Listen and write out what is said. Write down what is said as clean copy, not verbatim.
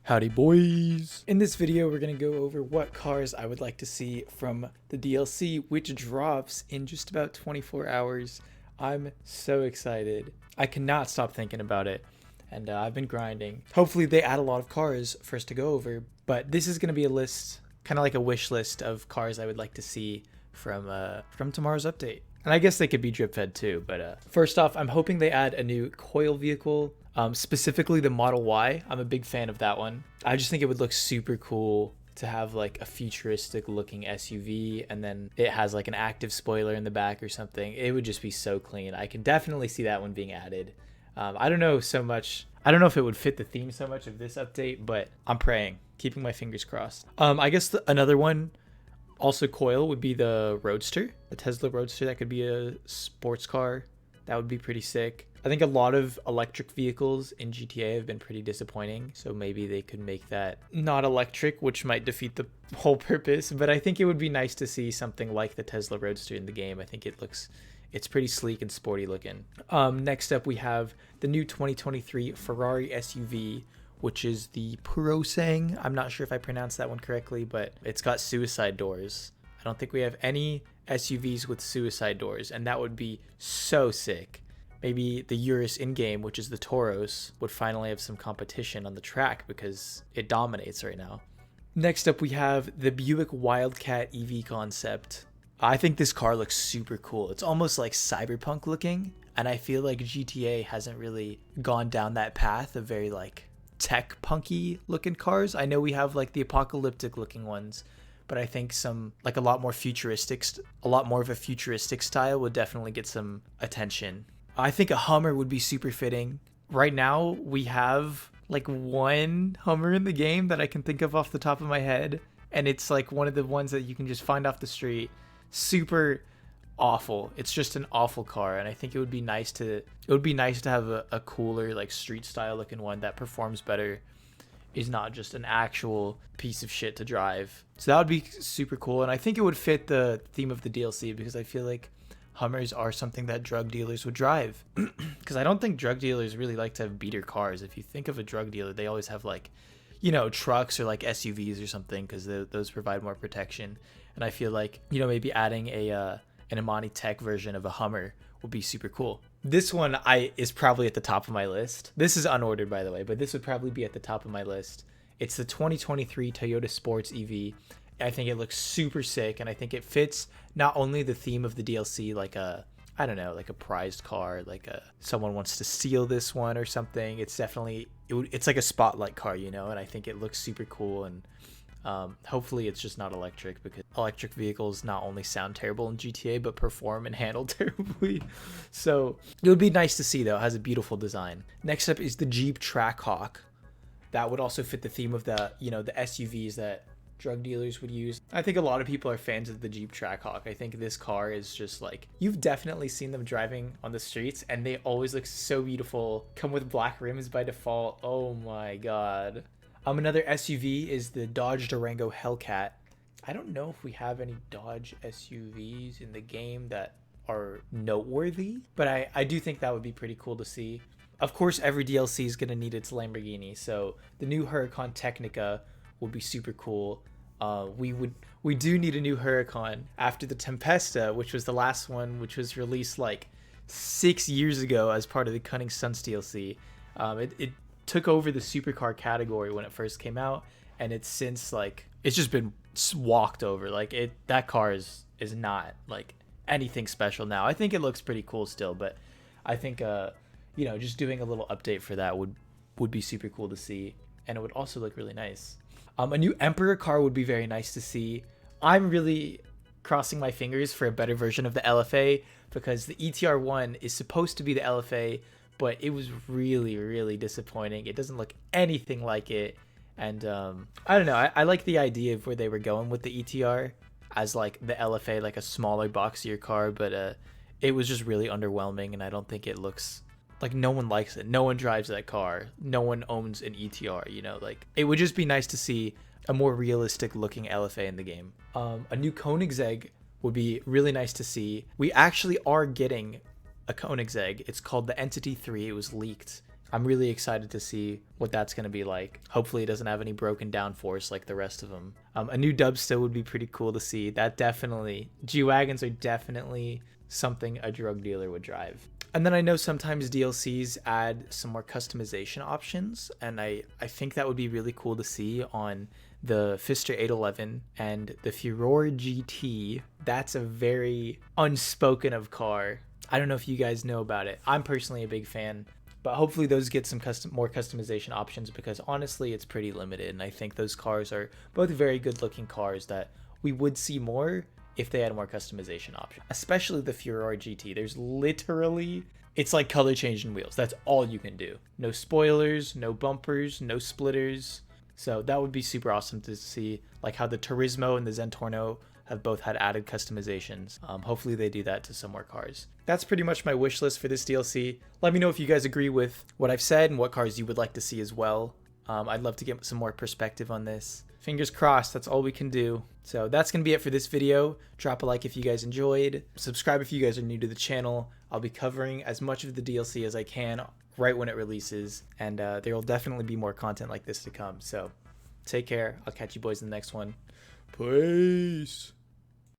Howdy boys! In this video we're going to go over what cars I would like to see from the DLC, which drops in just about 24 hours. I'm so excited. I cannot stop thinking about it, and I've been grinding. Hopefully they add a lot of cars for us to go over, but this is going to be a list, kind of like a wish list of cars I would like to see from tomorrow's update. And I guess they could be drip fed too, but first off, I'm hoping they add a new coil vehicle. Specifically the Model Y. I'm a big fan of that one. I just think it would look super cool to have like a futuristic looking SUV, and then it has like an active spoiler in the back or something. It would just be so clean. I can definitely see that one being added. I don't know so much. I don't know if it would fit the theme so much of this update, but I'm praying, keeping my fingers crossed. I guess another one, also coil, would be the Roadster, the Tesla Roadster. That could be a sports car. That would be pretty sick. I think a lot of electric vehicles in GTA have been pretty disappointing, so maybe they could make that not electric, which might defeat the whole purpose, but I think it would be nice to see something like the Tesla Roadster in the game. I think it's pretty sleek and sporty looking. Next up, we have the new 2023 Ferrari SUV, which is the Koenigsegg. I'm not sure if I pronounced that one correctly, but it's got suicide doors. I don't think we have any SUVs with suicide doors, and that would be so sick. Maybe the Urus in-game, which is the Tauros, would finally have some competition on the track because it dominates right now. Next up, we have the Buick Wildcat EV concept. I think this car looks super cool. It's almost like cyberpunk looking, and I feel like GTA hasn't really gone down that path of very like tech punky looking cars. I know we have like the apocalyptic looking ones, but I think some like a lot more of a futuristic style would definitely get some attention. I think a Hummer would be super fitting. Right now, we have like one Hummer in the game that I can think of off the top of my head, and it's like one of the ones that you can just find off the street. Super awful. It's just an awful car, and I think it would be nice to have a cooler like street style looking one that performs better, is not just an actual piece of shit to drive. So that would be super cool, and I think it would fit the theme of the DLC because I feel like Hummers are something that drug dealers would drive, because I don't think drug dealers really like to have beater cars. If you think of a drug dealer, they always have like, trucks or like SUVs or something, because those provide more protection. And I feel like, maybe adding an Imani Tech version of a Hummer would be super cool. This one is probably at the top of my list. This is unordered, by the way, but this would probably be at the top of my list. It's the 2023 Toyota Sports EV. I think it looks super sick, and I think it fits not only the theme of the DLC, like a prized car, like someone wants to steal this one or something. It's definitely, it's like a spotlight car, and I think it looks super cool, and hopefully it's just not electric, because electric vehicles not only sound terrible in GTA, but perform and handle terribly. So it would be nice to see, though. It has a beautiful design. Next up is the Jeep Trackhawk. That would also fit the theme of the SUVs that drug dealers would use. I think a lot of people are fans of the Jeep Trackhawk. I think this car is just like, you've definitely seen them driving on the streets, and they always look so beautiful. Come with black rims by default. Oh my god. Another SUV is the Dodge Durango Hellcat. I don't know if we have any Dodge SUVs in the game that are noteworthy, but I do think that would be pretty cool to see. Of course, every DLC is going to need its Lamborghini, so the new Huracan Technica would be super cool. We do need a new Huracan after the Tempesta, which was the last one, which was released like 6 years ago as part of the Koenigsegg DLC. It took over the supercar category when it first came out, and it's since like it's just been walked over. Like that car is not like anything special now. I think it looks pretty cool still, but I think just doing a little update for that would be super cool to see, and it would also look really nice. A new Emperor car would be very nice to see. I'm really crossing my fingers for a better version of the LFA, because the ETR1 is supposed to be the LFA, but it was really, really disappointing. It doesn't look anything like it. And I don't know. I like the idea of where they were going with the ETR as like the LFA, like a smaller, boxier car, but it was just really underwhelming, and I don't think it looks like, no one likes it. No one drives that car. No one owns an ETR, like it would just be nice to see a more realistic looking LFA in the game. A new Koenigsegg would be really nice to see. We actually are getting a Koenigsegg. It's called the Entity 3. It was leaked I'm really excited to see what that's going to be like. Hopefully it doesn't have any broken down force like the rest of them. A new dub still would be pretty cool to see. That definitely, G-Wagons are definitely something a drug dealer would drive. And then I know sometimes DLCs add some more customization options, and I think that would be really cool to see on the Pfister 811 and the Furore GT. That's a very unspoken of car. I don't know if you guys know about it. I'm personally a big fan, but hopefully those get some more customization options, because honestly it's pretty limited, and I think those cars are both very good looking cars that we would see more if they had more customization options, especially the Furore GT. There's literally, it's like color changing wheels. That's all you can do. No spoilers, no bumpers, no splitters. So that would be super awesome to see, like how the Turismo and the Zentorno have both had added customizations. Hopefully they do that to some more cars. That's pretty much my wish list for this DLC. Let me know if you guys agree with what I've said and what cars you would like to see as well. I'd love to get some more perspective on this. Fingers crossed, that's all we can do. So that's going to be it for this video. Drop a like if you guys enjoyed. Subscribe if you guys are new to the channel. I'll be covering as much of the DLC as I can right when it releases. And there will definitely be more content like this to come. So take care. I'll catch you boys in the next one. Peace.